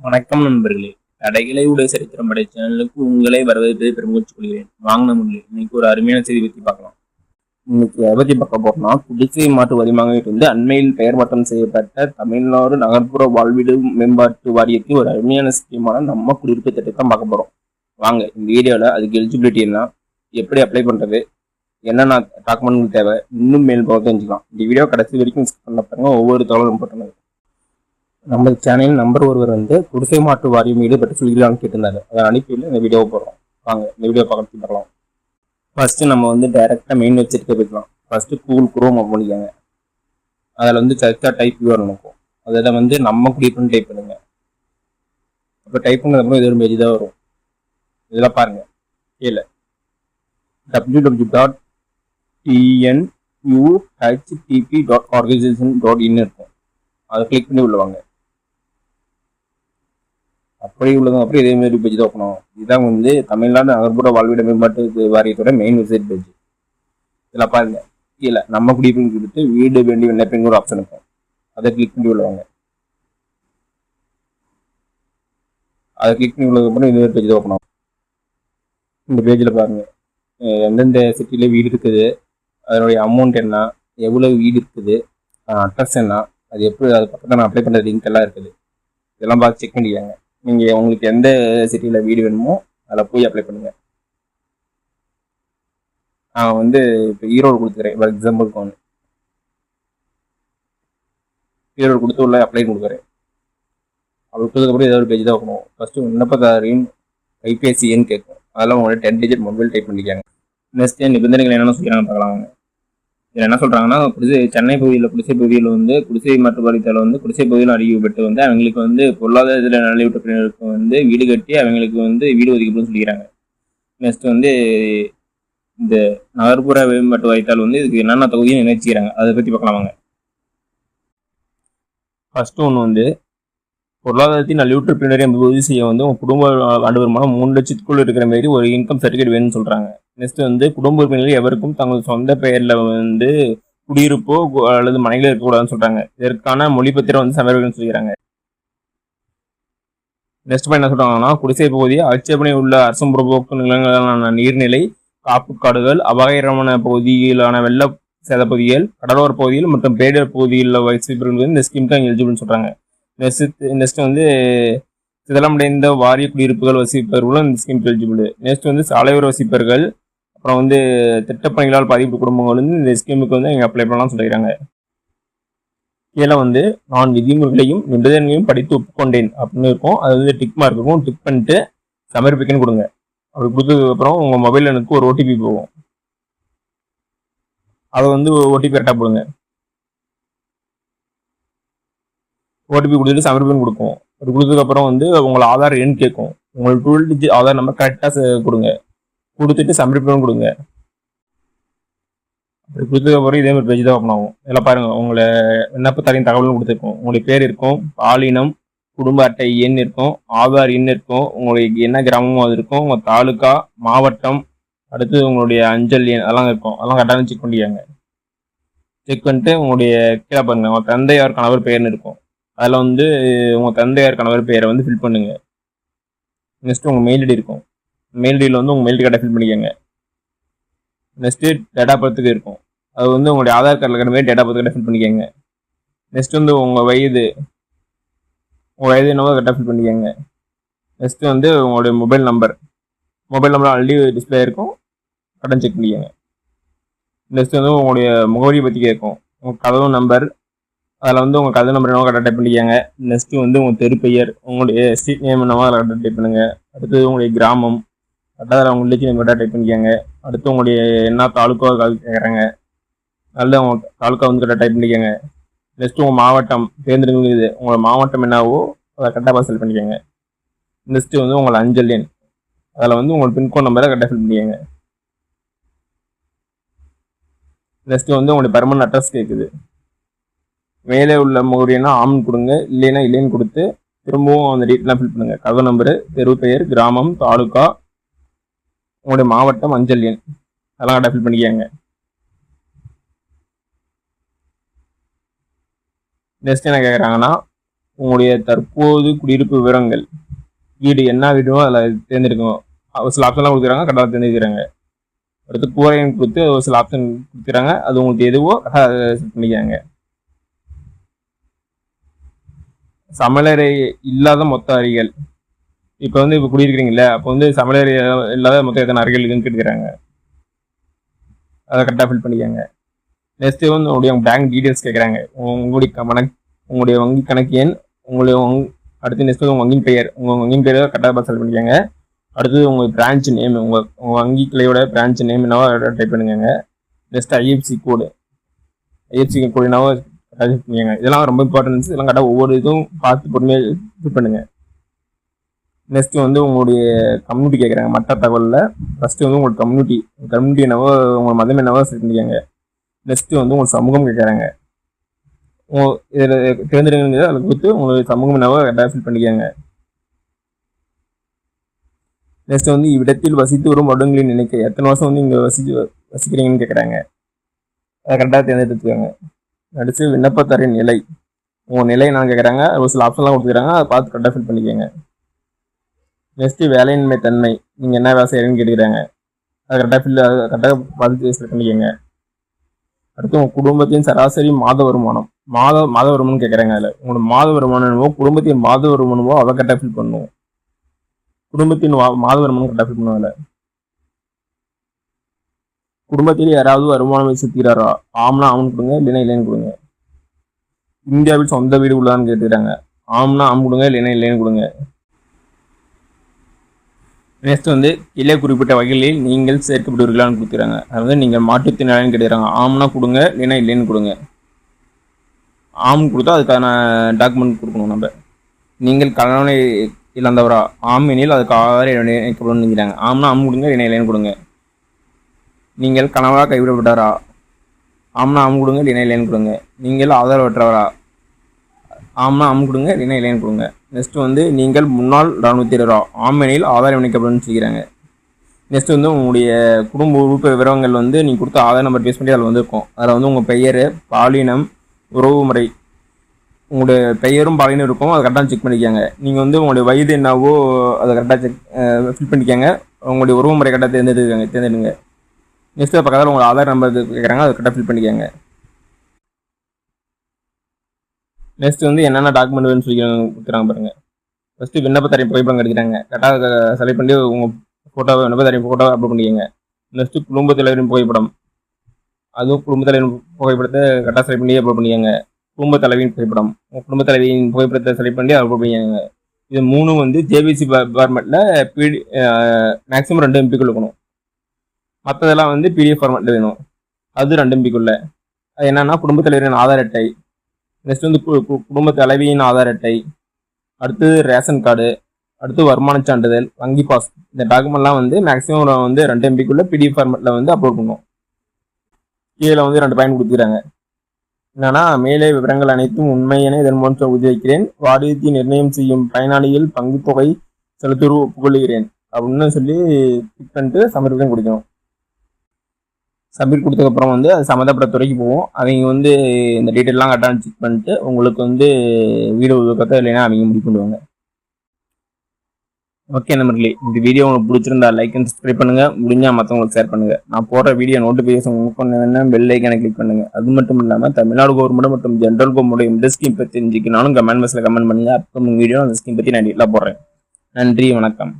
வணக்கம் நண்பர்களே. கடைகளை உடைய சரித்திரம் படை சேனலுக்கு உங்களை வரவேற்பதை பெருமூச்சு கொள்கிறேன். வாங்கின முறையில் இன்னைக்கு ஒரு அருமையான செய்தி பற்றி பார்க்கலாம். இன்னைக்கு எதை பற்றி பார்க்க போறோம்னா, குடிசை மாற்று வரிமாகத்திலிருந்து அண்மையில் பெயர் மாற்றம் செய்யப்பட்ட தமிழ்நாடு நகர்ப்புற வாழ்வீடு மேம்பாட்டு வாரியத்தின் ஒரு அருமையான ஸ்கீமான நம்ம குடியிருப்பு திட்டத்தை பார்க்க போறோம். வாங்க இந்த வீடியோவில் அதுக்கு எலிஜிபிலிட்டி என்ன, எப்படி அப்ளை பண்றது, என்னென்ன டாக்குமெண்ட் தேவை, இன்னும் மேல் போக தெரிஞ்சுக்கலாம். இந்த வீடியோ கடைசி வரைக்கும் பண்ண பாருங்க. ஒவ்வொரு தகவலும் போட்டுருந்தது. நம்ம சேனல் நம்பர் ஒருவர் குடிசை மாற்று வாரியம் ஈடுபட்டு சொல்லிக்கலாம்னு கேட்டிருந்தாரு. அதை அனுப்பியில் இந்த வீடியோ போடுறோம். வாங்க இந்த வீடியோ பார்க்கலாம். ஃபர்ஸ்ட் நம்ம டைரக்டா மெயின் வெப்சைட்க்கு போய்க்கலாம். ஃபர்ஸ்ட் கூகுள் குரோம் ஓப்பன் பண்ணிக்கோங்க. அதில் சர்ச்சா டைப் யூஆர்எல் இருக்கும். அதில் நம்ம குடியிருப்புன்னு டைப் பண்ணுங்க. அப்போ டைப் பண்ணதுக்கப்புறம் இது ஒரு பேஜ் தான் வரும். இதெல்லாம் பாருங்க. கீழே www.tnuhtp.organization.in இருக்கும். அதை கிளிக் பண்ணி உள்ளவாங்க. அப்படி உள்ளதும் அப்புறம் இதே மாதிரி பேஜ் தான் ஓப்பனும். இதுதான் தமிழ்நாடு நகர்ப்புற வாழ்விட மேம்பாட்டு வாரியத்தோட மெயின் வெப்சைட் பேஜ். இதில் பாருங்க, கீழே நம்ம குடியிருப்புன்னு கொடுத்து வீடு வேண்டி விண்ணப்பிங்கிற ஒரு ஆப்ஷன் இருக்கும். அதை கிளிக் பண்ணி உள்ளவாங்க. அதை கிளிக் பண்ணி உள்ளதுக்கப்புறம் இதே பேஜ் தான் ஓப்பனும். இந்த பேஜில் பாருங்க, எந்தெந்த சிட்டியில் வீடு இருக்குது, அதனுடைய அமௌண்ட் என்ன, எவ்வளோ வீடு இருக்குது, அட்ரஸ் என்ன, அது எப்படி, அது பக்கத்தில் நான் அப்ளை பண்ணுற லிங்க் எல்லாம் இருக்குது. இதெல்லாம் பார்த்து செக் பண்ணிக்காங்க. நீங்கள் உங்களுக்கு எந்த சிட்டியில் வீடு வேணுமோ அதில் போய் அப்ளை பண்ணுங்கள். நான் இப்போ ஈரோடு கொடுத்துக்கிறேன். ஃபார் எக்ஸாம்பிளுக்கு ஈரோடு கொடுத்து உள்ள அப்ளை கொடுக்குறேன். அப்படி கொடுத்ததுக்கப்புறம் ஏதாவது ஒரு பேஜ் தான் வைக்கணும். ஃபஸ்ட்டு விண்ணப்பதாரின் கைபேசி எண் கேட்கும். அதெல்லாம் உங்களோட 10 டிஜிட் மொபைல் டைப் பண்ணிக்காங்க. நெக்ஸ்ட் நிபந்தனைகள் என்னென்ன சொல்லிக்கிறாங்க பார்க்கலாம். இதில் என்ன சொல்கிறாங்கன்னா, சென்னை பகுதியில் குடிசை பகுதியில் குடிசை மாற்று வாரியத்தால் குடிசை பகுதியில் அறிவிக்கப்பட்டு அவங்களுக்கு பொருளாதாரத்தில் நலிவுற்றவர்களுக்கு வீடு கட்டி அவங்களுக்கு வீடு ஒதுக்கப்படும் சொல்லிக்கிறாங்க. நெக்ஸ்ட் இந்த நகர்ப்புற மேம்பாட்டு வாரியத்தால் இதுக்கு என்னென்ன தொகுதியை நினைச்சுக்கிறாங்க அதை பற்றி பார்க்கலாம் வாங்க. ஃபர்ஸ்ட் ஒன்று பொருளாதாரத்தின் நலிவுற்ற பின்னரே உதவி செய்ய உங்கள் குடும்ப ஆண்டு வருமானம் 3 லட்சத்துக்குள் இருக்கிற மாதிரி ஒரு இன்கம் சர்டிஃபிகேட் வேணும்னு சொல்கிறாங்க. நெக்ஸ்ட் குடும்ப உறுப்பினர்கள் எவருக்கும் தங்கள் சொந்த பெயரில் குடியிருப்போ அல்லது மனையில் இருக்கக்கூடாதுன்னு சொல்கிறாங்க. இதற்கான மொழிபத்திரம் சமர்ப்பிக்கணும்னு சொல்லிக்கிறாங்க. நெக்ஸ்ட் என்ன சொல்கிறாங்கன்னா, குடிசை பகுதியை ஆட்சேபனை உள்ள அரசு புறம்போக்கு நிலங்களான நீர்நிலை, காப்பு காடுகள், அபாயகரமான பகுதியிலான வெள்ள சேத பகுதிகள், கடலோர பகுதிகள் மற்றும் பேரிடர் பகுதிகளில் வசிப்பவர்கள் இந்த ஸ்கீம் தான் எலிஜிபிள்னு சொல்கிறாங்க. நெக்ஸ்ட் சிதலமடைந்த வாரிய குடியிருப்புகள் வசிப்பவர்களும் இந்த ஸ்கீம் எலிஜிபிள். நெக்ஸ்ட் சாலையோர வசிப்பவர்கள், அப்புறம் திட்டப்பணிகளால் பாதிப்பு குடும்பங்கள் இந்த ஸ்கீமுக்கு நீங்கள் அப்ளை பண்ணலாம் சொல்லிக்கிறாங்க. கீழே நான் விதிமுறைகளையும் நிபந்தனைகளையும் படித்து ஒப்புக்கொண்டேன் அப்படின்னு இருக்கும். அது டிக் மார்க் இருக்கும். டிக் பண்ணிட்டு சமர்ப்பிக்கன்னு கொடுங்க. அப்படி கொடுத்ததுக்கப்புறம் உங்கள் மொபைல் எனக்கு ஒரு ஓடிபி போகும். அதை ஓடிபி கரெக்டாக போடுங்க. ஓடிபி கொடுத்துட்டு சமர்ப்பணம் கொடுக்கும். அப்படி கொடுத்ததுக்கப்புறம் உங்களை ஆதார் எண் கேட்கும். உங்களுக்கு 12 டிஜிட் ஆதார் நம்பர் கரெக்டாக கொடுங்க. கொடுத்துட்டு சமர்ப்பணம் கொடுங்க. அப்படி கொடுத்ததுக்கப்புறம் இதே மாதிரி பேஜ் தான் ஓப்பன் ஆகும். இதெல்லாம் பாருங்கள், உங்களை விண்ணப்பத்தாரின் தகவலும் கொடுத்துருக்கோம். உங்களுடைய பேர் இருக்கும், பாலினம், குடும்ப அட்டை எண் இருக்கும், ஆதார் எண் இருக்கும், உங்களுக்கு என்ன கிராமமும் அது இருக்கும், உங்கள் தாலுக்கா, மாவட்டம், அடுத்து உங்களுடைய அஞ்சல் எண் அதெல்லாம் இருக்கும். அதெல்லாம் கரெக்டாக செக் பண்ணிக்காங்க. செக் பண்ணிட்டு உங்களுடைய கீழே பாருங்கள், உங்கள் தந்தையார் கணவர் பெயர்னு இருக்கும். அதில் உங்கள் தந்தையார் கணவர் பெயரை ஃபில் பண்ணுங்க. நெக்ஸ்ட் உங்கள் மெயில் ஐடி இருக்கும். மெயில் ஐடியில் உங்கள் மெயில் கார்டை ஃபில் பண்ணிக்கோங்க. நெக்ஸ்ட்டு டேட் ஆஃப் பர்த்துக்கு இருக்கும். அது உங்களுடைய ஆதார் கார்டில் இருக்கிற மாதிரி டேட் ஆஃப் பர்த் ஃபில் பண்ணிக்கோங்க. நெக்ஸ்ட் உங்கள் வயது என்னவோ கரெக்டாக ஃபில் பண்ணிக்கோங்க. நெக்ஸ்ட் உங்களுடைய மொபைல் நம்பர் ஆல்ரெடி டிஸ்பிளே இருக்கும், கரெக்டாக செக் பண்ணிக்கோங்க. நெக்ஸ்ட் உங்களுடைய முகவரியை பற்றி கேட்கும். உங்கள் கதவு நம்பர், அதில் உங்கள் கதவு நம்பர் என்னவோ கரெக்டாக டைப் பண்ணிக்கோங்க. நெக்ஸ்ட்டு உங்கள் தெரு பெயர், உங்களுடைய ஸ்ட்ரீட் நேம் என்னவோ அதை கரெக்டாக டைப் பண்ணுங்கள். அடுத்தது உங்களுடைய கிராமம் கரெக்டாக உங்கள் வில்லேஜ் நேம் கரெக்டாக டைப் பண்ணிக்கோங்க. அடுத்து உங்களுடைய என்ன தாலுக்கா கேட்குறாங்க, அதில் உங்கள் தாலுக்கா கரெக்டாக டைப் பண்ணிக்கோங்க. நெக்ஸ்ட்டு உங்கள் மாவட்டம் தேர்ந்தெடுக்குது. உங்களோட மாவட்டம் என்னவோ அதை கரெக்டாக செலக்ட் பண்ணிக்கோங்க. நெக்ஸ்ட்டு உங்கள் அஞ்சல் எண், அதில் உங்கள் பின்கோட் நம்பரை கரெக்டாக ஃபில் பண்ணிக்கோங்க. நெக்ஸ்ட்டு உங்களுடைய பெர்மனன்ட் அட்ரஸ் கேட்குது. மேலே உள்ள முகவரினா ஆம்னு கொடுங்க, இல்லைன்னு கொடுத்து திரும்பவும் அந்த டீட்டெயிலாம் ஃபில் பண்ணுங்க. கதவு நம்பரு, தெரு பெயர், கிராமம், தாலுக்கா, உங்களுடைய மாவட்டம், அஞ்சல் எண் அதெல்லாம் கரெக்டாக ஃபில் பண்ணிக்கோங்க. நெக்ஸ்ட் என்ன கேட்குறாங்கன்னா, உங்களுடைய தற்போது குடியிருப்பு விவரங்கள், வீடு என்ன வீடோ அதில் தேர்ந்தெடுக்கணும். ஒரு சில ஆப்ஷன்லாம் கொடுக்குறாங்க, கரெக்டாக தேர்ந்தெடுக்கிறாங்க. அடுத்து கூரைன்னு கொடுத்து ஒரு சில ஆப்ஷன் கொடுக்குறாங்க, அது உங்களுக்கு எதுவோ கரெக்டாக செட் பண்ணிக்கிறாங்க. சமையலறை இல்லாத மொத்த அறைகள், இப்போ வந்து இப்போ குடியிருக்கிறீங்களா, அப்போ வந்து சமையலறை இல்லாத மொத்தம் எத்தனை அறைகள் இருக்குன்னு கேட்டுக்கிறாங்க, அதை கரெக்டாக ஃபில் பண்ணிக்காங்க. நெக்ஸ்ட் வந்து உங்களுடைய பேங்க் டீட்டெயில்ஸ் கேட்குறாங்க. உங்களுடைய வங்கி கணக்கு எண், உங்களுடைய அடுத்து நெக்ஸ்ட் உங்கள் வங்கியின் பெயர், உங்கள் வங்கியின் பெயரை கரெக்டாக செலக்ட் பண்ணிக்கோங்க. அடுத்தது உங்கள் பிரான்ச் நேம், உங்கள் வங்கி கிளையோட பிரான்ச் நேம் என்னவோ டைப் பண்ணுங்க. நெக்ஸ்ட் ஐஎஃப்சி கோடு என்னவோ டைப் பண்ணிக்கோங்க. இதெல்லாம் ரொம்ப இம்பார்ட்டன்ஸ். இதெல்லாம் கரெக்டாக ஒவ்வொரு இதுவும் பார்த்து பொறுமையாக ஃபில் பண்ணுங்க. நெக்ஸ்ட் வந்து உங்களுடைய கம்யூனிட்டி கேட்குறாங்க. மற்ற தகவலில் ஃபஸ்ட்டு வந்து உங்களுக்கு கம்யூனிட்டி என்னவோ, உங்கள் மதம் என்னவோ செலக்ட் பண்ணிக்கோங்க. நெக்ஸ்ட் வந்து உங்களுக்கு சமூகம் கேட்குறாங்க. இதில் தேர்ந்தெடுங்க, அதில் கொடுத்து உங்களுக்கு சமூகம் என்னவோ கரெக்டாக ஃபில் பண்ணிக்கோங்க. நெக்ஸ்ட் வந்து இவ்விடத்தில் வசித்து வரும் வருடங்களின் எண்ணிக்கை, எத்தனை வருஷம் வந்து இங்கே வசிக்கிறீங்கன்னு கேட்குறாங்க, அதை கரெக்டாக தேர்ந்தெடுத்துக்கோங்க. அடுத்து விண்ணப்பத்தாரின் நிலை, உங்கள் நிலை என்னன்னு கேட்குறாங்க. ஒரு சில ஆப்ஷன்லாம் கொடுத்துக்கிறாங்க, அதை பார்த்து கரெக்டாக ஃபில் பண்ணிக்கோங்க. நெக்ஸ்ட் வேலையின்மை தன்மை, நீங்கள் என்ன வேலை செய்கிறீங்கன்னு கேட்டுக்கிறாங்க, அதை கரெக்டாக பார்த்து செலக்ட் பண்ணிக்கோங்க. அடுத்து உங்கள் குடும்பத்தின் சராசரி மாத வருமானம், மாத வருமானம் கேட்குறாங்க. அதில் உங்களோட மாத வருமானம் என்னவோ, குடும்பத்தின் மாத வருமானமோ அதை கரெக்டாக ஃபில் பண்ணணும். குடும்பத்தின் மாத வருமானம் கரெக்டாக ஃபில் பண்ணுவாங்க. குடும்பத்தில் யாராவது வருமானம் செலுத்துகிறாரா, ஆம்னா ஆமன் கொடுங்க, இல்லைன்னா இல்லைன்னு கொடுங்க. இந்தியாவில் சொந்த வீடு உள்ளதான்னு கேட்டுக்கிறாங்க, ஆம்னா ஆம் கொடுங்க, இல்லைன்னா இல்லைன்னு கொடுங்க. நெக்ஸ்ட் வந்து கீழே குறிப்பிட்ட வகைகளில் நீங்கள் சேர்க்கப்பட்டுவீர்களான்னு கொடுக்குறாங்க. அதாவது நீங்கள் மாற்றுத்திறனாளின்னு கேட்டுக்கிறாங்க, ஆம்னா கொடுங்க, இல்லைன்னா இல்லைன்னு கொடுங்க. ஆம் கொடுத்தா அதுக்கான டாக்குமெண்ட் கொடுக்கணும் நம்ம. நீங்கள் கணவனை இழந்தவரா, ஆம் எனில் அதுக்கு ஆதார இணைக்கப்படும் நினைக்கிறாங்க, ஆம்னா ஆம் கொடுங்க, இல்லைன்னா இல்லைன்னு கொடுங்க. நீங்கள் கணவராக கைவிடப்பட்டாரா, ஆம்னா ஆம் கொடுங்க, இல்லைன்னா இல்லைன்னு கொடுங்க. நீங்கள் ஆதரவற்றவரா, ஆம்னா ஆம் கொடுங்க, இல்லைன்னா இல்லைன்னு கொடுங்க. நெக்ஸ்ட் வந்து நீங்கள் முன்னாள் இராணுவத்தினரா, ஆம் எனில் ஆதாரம் இணைக்கப்படும் செய்கிறாங்க. நெக்ஸ்ட் வந்து உங்களுடைய குடும்ப உறுப்பு விவரங்கள் வந்து நீங்கள் கொடுத்த ஆதார் நம்பர் பேஸ் பண்ணி அதில் வந்து இருக்கும். அதில் வந்து உங்கள் பெயர், பாலினம், உறவு முறை, உங்களுடைய பெயரும் பாலினம் இருக்கும், அதை கரெக்டாக செக் பண்ணிக்கோங்க. நீங்கள் வந்து உங்களுடைய வயது என்னவோ அதை கரெக்டாக ஃபில் பண்ணிக்கோங்க. உங்களுடைய உறவு முறை கரெக்டாக தேர்ந்தெடுங்க. நெக்ஸ்ட் பக்கத்தில் உங்கள் ஆதார் நம்பர் கேட்குறாங்க, அதை கரெக்டாக ஃபில் பண்ணிக்கோங்க. நெக்ஸ்ட் வந்து என்னென்ன டாக்குமெண்ட் வேணும்னு சொல்லி கொடுக்குறாங்க பாருங்கள். ஃபஸ்ட்டு விண்ணப்பத்தாரின் புகைப்படம் கிடைக்கிறாங்க, கரெக்டாக செலக்ட் பண்ணி உங்கள் ஃபோட்டோவை விண்ணப்பத்தாரின் ஃபோட்டோவை அப்லோட் பண்ணிக்கோங்க. நெக்ஸ்ட்டு குடும்பத் தலைவரின் புகைப்படம், அதுவும் குடும்பத் தலைவரின் புகைப்படத்தை கரெக்டாக செலக்ட் பண்ணி அப்லோட் பண்ணிக்கோங்க. குடும்பத் தலைவியின் புகைப்படம், உங்கள் குடும்பத் தலைவியின் புகைப்படத்தை செலக்ட் பண்ணி அப்லோட் பண்ணிக்கோங்க. இது மூணும் வந்து ஜேபிசி ஃபார்மேட்டில் மேக்ஸிமம் 2 MB இருக்கணும். மற்றதெல்லாம் வந்து PDF ஃபார்மேட்டில் வேணும், அது 2 MB. அது என்னன்னா குடும்பத் தலைவரின் ஆதார் அட்டை, நெக்ஸ்ட் வந்து குடும்ப தலைவியின் ஆதார் அட்டை, அடுத்தது ரேஷன் கார்டு, அடுத்து வருமான சான்றிதழ், வங்கி பாஸ். இந்த டாக்குமெண்ட்லாம் வந்து மேக்ஸிமம் வந்து 2 MB PDF ஃபார்மேட்டில் வந்து அப்லோட் பண்ணுவோம். கீழே வந்து 2 பாயிண்ட் கொடுத்துக்கிறாங்க. என்னன்னா, மேலே விவரங்கள் அனைத்தும் உண்மை என இதன் மூலம் உறுதி வைக்கிறேன், வாரியத்தை நிர்ணயம் செய்யும் பயனாளிகள் பங்குத்தொகை செலுத்துவது ஒப்புக்கொள்கிறேன் அப்படின்னு சொல்லி கிளிக் பண்ணிட்டு சமர்ப்பிக்கம் கொடுக்கணும். சப்மிட் கொடுத்ததுக்கப்புறம் வந்து அது சம்மந்தப்பட்ட துறைக்கு போவோம். அவங்க வந்து இந்த டீட்டெயிலாம் கரெக்டாக செக் பண்ணிட்டு உங்களுக்கு வந்து வீடியோ உருவாக்கத்தை இல்லைன்னா அவங்க முடிவு பண்ணுவாங்க. ஓகே நண்பர்களே, இந்த வீடியோ உங்களுக்கு பிடிச்சிருந்தா லைக் அண்ட் சப்ஸ்கிரைப் பண்ணுங்க, முடிஞ்சா மற்றவங்களுக்கு ஷேர் பண்ணுங்க. நான் போடுற வீடியோ நோட்டிஃபிகேஷன் உங்களுக்கு வேணா பெல் ஐக்கானை கிளிக் பண்ணுங்க. அது மட்டும் இல்லாமல் தமிழ்நாடு கவர்மெண்ட் மற்றும் ஜென்ரல் கவர்மெண்ட் இந்த ஸ்கீம் பற்றி தெரிஞ்சுக்கணும் கமெண்ட் பாக்ஸில் கமெண்ட் பண்ணுங்க. அப்புறம் வீடியோ அந்த ஸ்கீம் பற்றி நான் டீட்டெயிலாக போடுறேன். நன்றி, வணக்கம்.